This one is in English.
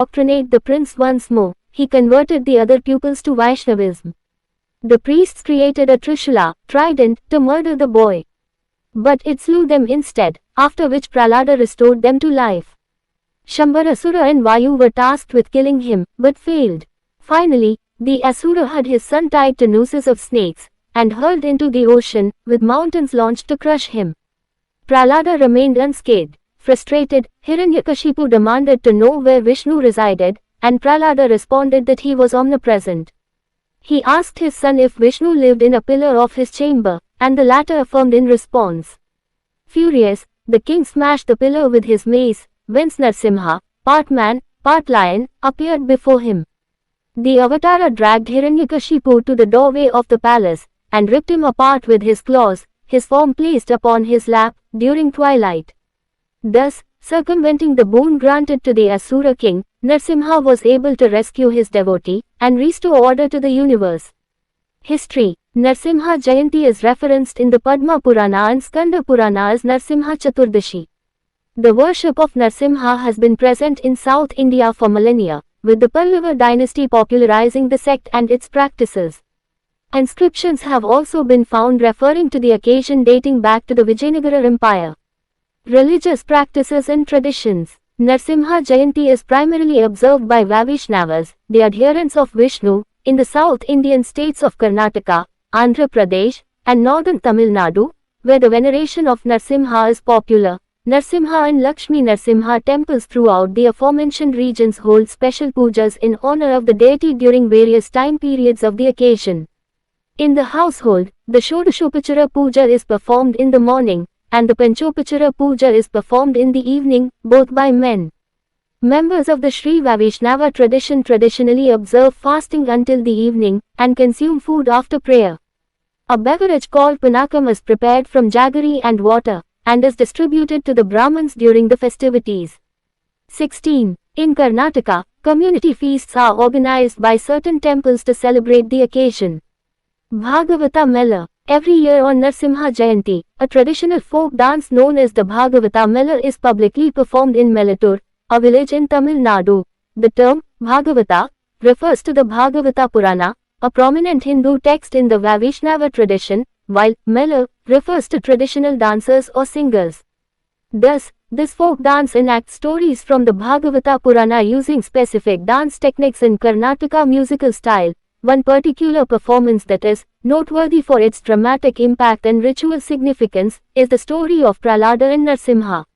indoctrinate the prince once more, he converted the other pupils to Vaishnavism. The priests created a Trishula, trident, to murder the boy. But it slew them instead, after which Prahlada restored them to life. Shambharasura and Vayu were tasked with killing him, but failed. Finally, the Asura had his son tied to nooses of snakes, and hurled into the ocean, with mountains launched to crush him. Prahlada remained unscathed. Frustrated, Hiranyakashipu demanded to know where Vishnu resided, and Prahlada responded that he was omnipresent. He asked his son if Vishnu lived in a pillar of his chamber, and the latter affirmed in response. Furious, the king smashed the pillar with his mace, whence Narsimha, part man, part lion, appeared before him. The avatara dragged Hiranyakashipu to the doorway of the palace, and ripped him apart with his claws, his form placed upon his lap, during twilight. Thus, circumventing the boon granted to the Asura king, Narsimha was able to rescue his devotee, and restore order to the universe. History. Narsimha Jayanti is referenced in the Padma Purana and Skanda Purana as Narsimha Chaturdashi. The worship of Narsimha has been present in South India for millennia, with the Pallava dynasty popularizing the sect and its practices. Inscriptions have also been found referring to the occasion dating back to the Vijayanagara Empire. Religious practices and traditions. Narsimha Jayanti is primarily observed by Vaishnavas, the adherents of Vishnu, in the South Indian states of Karnataka, Andhra Pradesh, and northern Tamil Nadu, where the veneration of Narsimha is popular. Narsimha and Lakshmi Narsimha temples throughout the aforementioned regions hold special pujas in honor of the deity during various time periods of the occasion. In the household, the Shodashopachara puja is performed in the morning, and the Panchopachara puja is performed in the evening, both by men. Members of the Sri Vaishnava tradition traditionally observe fasting until the evening, and consume food after prayer. A beverage called Panakam is prepared from jaggery and water, and is distributed to the Brahmins during the festivities. 16. In Karnataka, community feasts are organized by certain temples to celebrate the occasion. Bhagavata Mela. Every year on Narsimha Jayanti, a traditional folk dance known as the Bhagavata Mela is publicly performed in Melatur, a village in Tamil Nadu. The term, Bhagavata, refers to the Bhagavata Purana, a prominent Hindu text in the Vaishnava tradition, while Mela refers to traditional dancers or singers. Thus, this folk dance enacts stories from the Bhagavata Purana using specific dance techniques in Karnataka musical style. One particular performance that is noteworthy for its dramatic impact and ritual significance is the story of Prahlada and Narsimha.